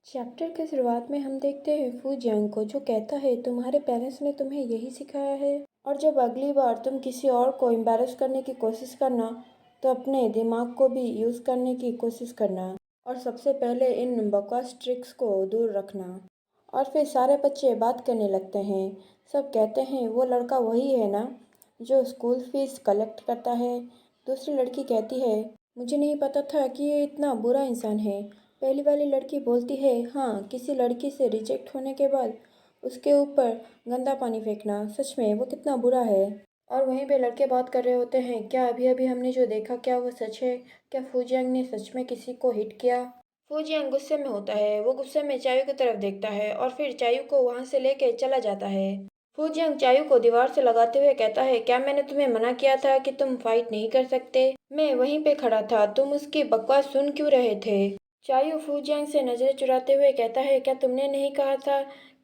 Chapter की शुरुआत में हम देखते हैं फू जियांग को, जो कहता है तुम्हारे पेरेंट्स ने तुम्हें यही सिखाया है, और जब अगली बार तुम किसी और को एम्बैरस करने की कोशिश करना तो अपने दिमाग को भी यूज़ करने की कोशिश करना, और सबसे पहले इन बकवास ट्रिक्स को दूर रखना। और फिर सारे बच्चे बात करने लगते हैं। सब कहते हैं वो लड़का वही है ना जो स्कूल फीस कलेक्ट करता है। दूसरी लड़की कहती है मुझे नहीं पता था कि ये इतना बुरा इंसान है। पहली वाली लड़की बोलती है हाँ, किसी लड़की से रिजेक्ट होने के बाद उसके ऊपर गंदा पानी फेंकना, सच में वो कितना बुरा है। और वहीं पे लड़के बात कर रहे होते हैं, क्या अभी अभी हमने जो देखा क्या वो सच है? क्या फूजियांग ने सच में किसी को हिट किया? फूजियांग गुस्से में होता है। वो गुस्से में चायू की तरफ देखता है और फिर चायू को वहां से लेके चला जाता है। फूजियांग चायू को दीवार से लगाते हुए कहता है क्या मैंने तुम्हें मना किया था कि तुम फाइट नहीं कर सकते? मैं वहीं पे खड़ा था, तुम उसकी बकवास सुन क्यों रहे थे? चायू फूजियांग से नजरें चुराते हुए कहता है क्या तुमने नहीं कहा था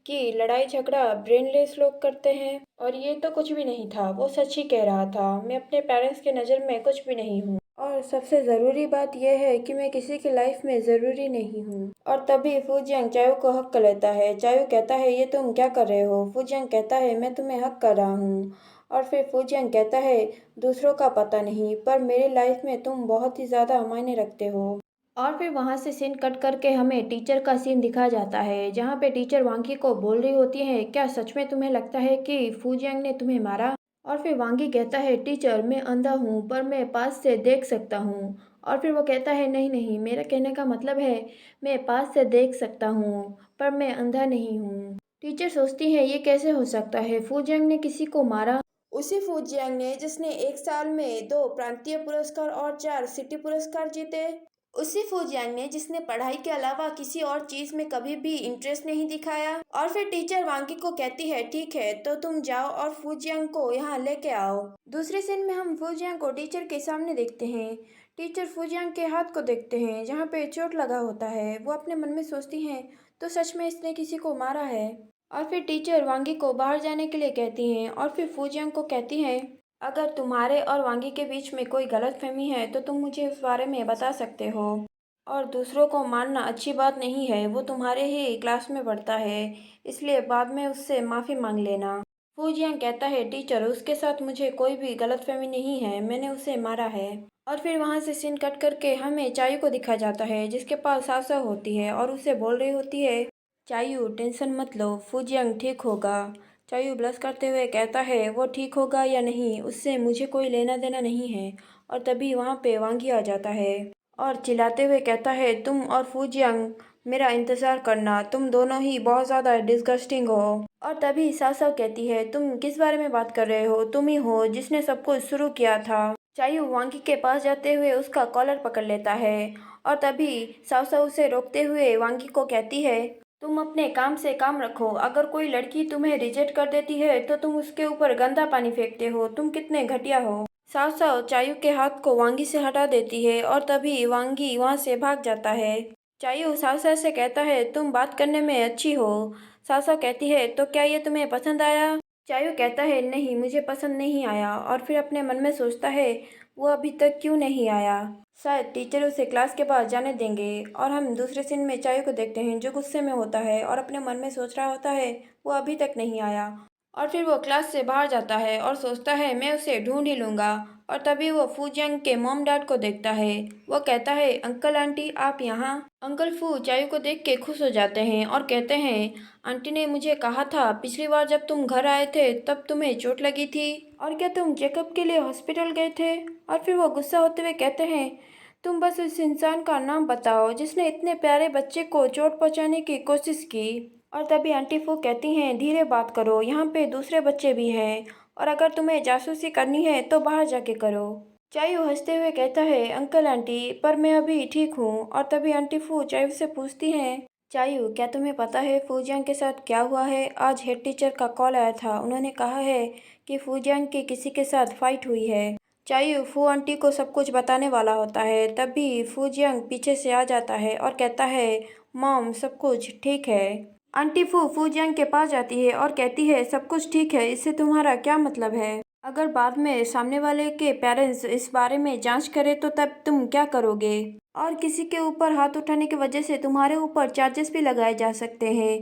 कि लड़ाई झगड़ा ब्रेनलेस लोग करते हैं? और ये तो कुछ भी नहीं था, वो सच ही कह रहा था। मैं अपने पेरेंट्स के नज़र में कुछ भी नहीं हूँ, और सबसे ज़रूरी बात यह है कि मैं किसी की लाइफ में ज़रूरी नहीं हूँ। और तभी फूजियांग चायू को हक कर लेता है। चायू कहता है ये तुम क्या कर रहे हो? फूजियांग कहता है मैं तुम्हें हक कर रहा हूँ। और फिर फूजियांग कहता है दूसरों का पता नहीं, पर मेरी लाइफ में तुम बहुत ही ज़्यादा मायने रखते हो। और फिर वहां से सीन कट करके हमें टीचर का सीन दिखाया जाता है, जहाँ पे टीचर वांगी को बोल रही होती है क्या सच में तुम्हें लगता है कि फूजियांग ने तुम्हें मारा? और फिर वांगी कहता है टीचर मैं अंधा हूँ पर मैं पास से देख सकता हूँ। और फिर वो कहता है नहीं नहीं, मेरा कहने का मतलब है मैं पास से देख सकता हूँ पर मैं अंधा नहीं हूँ। टीचर सोचती है ये कैसे हो सकता है, फूजियांग ने किसी को मारा? उसी फूजियांग ने जिसने एक साल में 2 प्रांतीय पुरस्कार और 4 सिटी पुरस्कार जीते। उसी फूजियांग ने जिसने पढ़ाई के अलावा किसी और चीज में कभी भी इंटरेस्ट नहीं दिखाया। और फिर टीचर वांगी को कहती है ठीक है तो तुम जाओ और फूजियांग को यहाँ लेके आओ। दूसरे सीन में हम फूजियांग को टीचर के सामने देखते हैं। टीचर फूजियांग के हाथ को देखते हैं जहाँ पे चोट लगा होता है। वो अपने मन में सोचती हैं तो सच में इसने किसी को मारा है? और फिर टीचर वांगी को बाहर जाने के लिए कहती हैं और फिर फूजियांग को कहती हैं अगर तुम्हारे और वांगी के बीच में कोई गलतफहमी है तो तुम मुझे उस बारे में बता सकते हो। और दूसरों को मानना अच्छी बात नहीं है, वो तुम्हारे ही क्लास में पढ़ता है, इसलिए बाद में उससे माफ़ी मांग लेना। फूजियांग कहता है टीचर उसके साथ मुझे कोई भी गलतफहमी नहीं है, मैंने उसे मारा है। और फिर वहाँ से सीन कट करके हमें चायू को दिखाया जाता है जिसके पास सासा होती है और उसे बोल रही होती है चायू टेंशन मत लो, फूजियांग ठीक होगा। चायू ब्लश करते हुए कहता है वो ठीक होगा या नहीं उससे मुझे कोई लेना देना नहीं है। और तभी वहाँ पे वांगी आ जाता है और चिल्लाते हुए कहता है तुम और फूजियांग मेरा इंतज़ार करना, तुम दोनों ही बहुत ज़्यादा डिस्गस्टिंग हो। और तभी सासाओ कहती है तुम किस बारे में बात कर रहे हो, तुम ही हो जिसने सब कुछ शुरू किया था। चायू वांगी के पास जाते हुए उसका कॉलर पकड़ लेता है और तभी सासा उसे रोकते हुए वांगी को कहती है तुम अपने काम से काम रखो, अगर कोई लड़की तुम्हें रिजेक्ट कर देती है तो तुम उसके ऊपर गंदा पानी फेंकते हो, तुम कितने घटिया हो। साव साव चायू के हाथ को वांगी से हटा देती है और तभी वांगी वहां से भाग जाता है। चायू साव साव से कहता है तुम बात करने में अच्छी हो। साव साव कहती है तो क्या ये तुम्हें पसंद आया? चायू कहता है नहीं, मुझे पसंद नहीं आया। और फिर अपने मन में सोचता है वो अभी तक क्यों नहीं आया, शायद टीचर उसे क्लास के बाहर जाने देंगे। और हम दूसरे सीन में चायू को देखते हैं जो गुस्से में होता है और अपने मन में सोच रहा होता है वो अभी तक नहीं आया। और फिर वो क्लास से बाहर जाता है और सोचता है मैं उसे ढूंढ ही लूंगा। और तभी वो फूजियांग के मॉम डैड को देखता है। वो कहता है अंकल आंटी आप यहाँ। अंकल फू चायू को देख के खुश हो जाते हैं और कहते हैं आंटी ने मुझे कहा था पिछली बार जब तुम घर आए थे तब तुम्हें चोट लगी थी, और क्या तुम चेकअप के लिए हॉस्पिटल गए थे? और फिर वो गुस्सा होते हुए कहते हैं तुम बस उस इंसान का नाम बताओ जिसने इतने प्यारे बच्चे को चोट पहुंचाने की कोशिश की। और तभी आंटी फू कहती हैं धीरे बात करो, यहाँ पे दूसरे बच्चे भी हैं, और अगर तुम्हें जासूसी करनी है तो बाहर जाके करो। चायू हंसते हुए कहता है अंकल आंटी पर मैं अभी ठीक हूँ। और तभी आंटी फू चायू से पूछती हैं चायू क्या तुम्हें पता है फूजियांग के साथ क्या हुआ है? आज हेड टीचर का कॉल आया था, उन्होंने कहा है कि फूजियांग की किसी के साथ फाइट हुई है। चायू फू आंटी को सब कुछ बताने वाला होता है, तभी फूजियांग पीछे से आ जाता है और कहता है मॉम सब कुछ ठीक है। आंटी फू फूजियांग के पास जाती है और कहती है सब कुछ ठीक है, इससे तुम्हारा क्या मतलब है? अगर बाद में सामने वाले के पेरेंट्स इस बारे में जांच करें तो तब तुम क्या करोगे? और किसी के ऊपर हाथ उठाने की वजह से तुम्हारे ऊपर चार्जेस भी लगाए जा सकते हैं।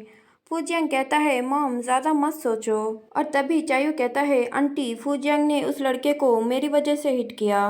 फूजियांग कहता है, मॉम ज़्यादा मत सोचो। और तभी चायू कहता है, आंटी, फूजियांग ने उस लड़के को मेरी वजह से हिट किया।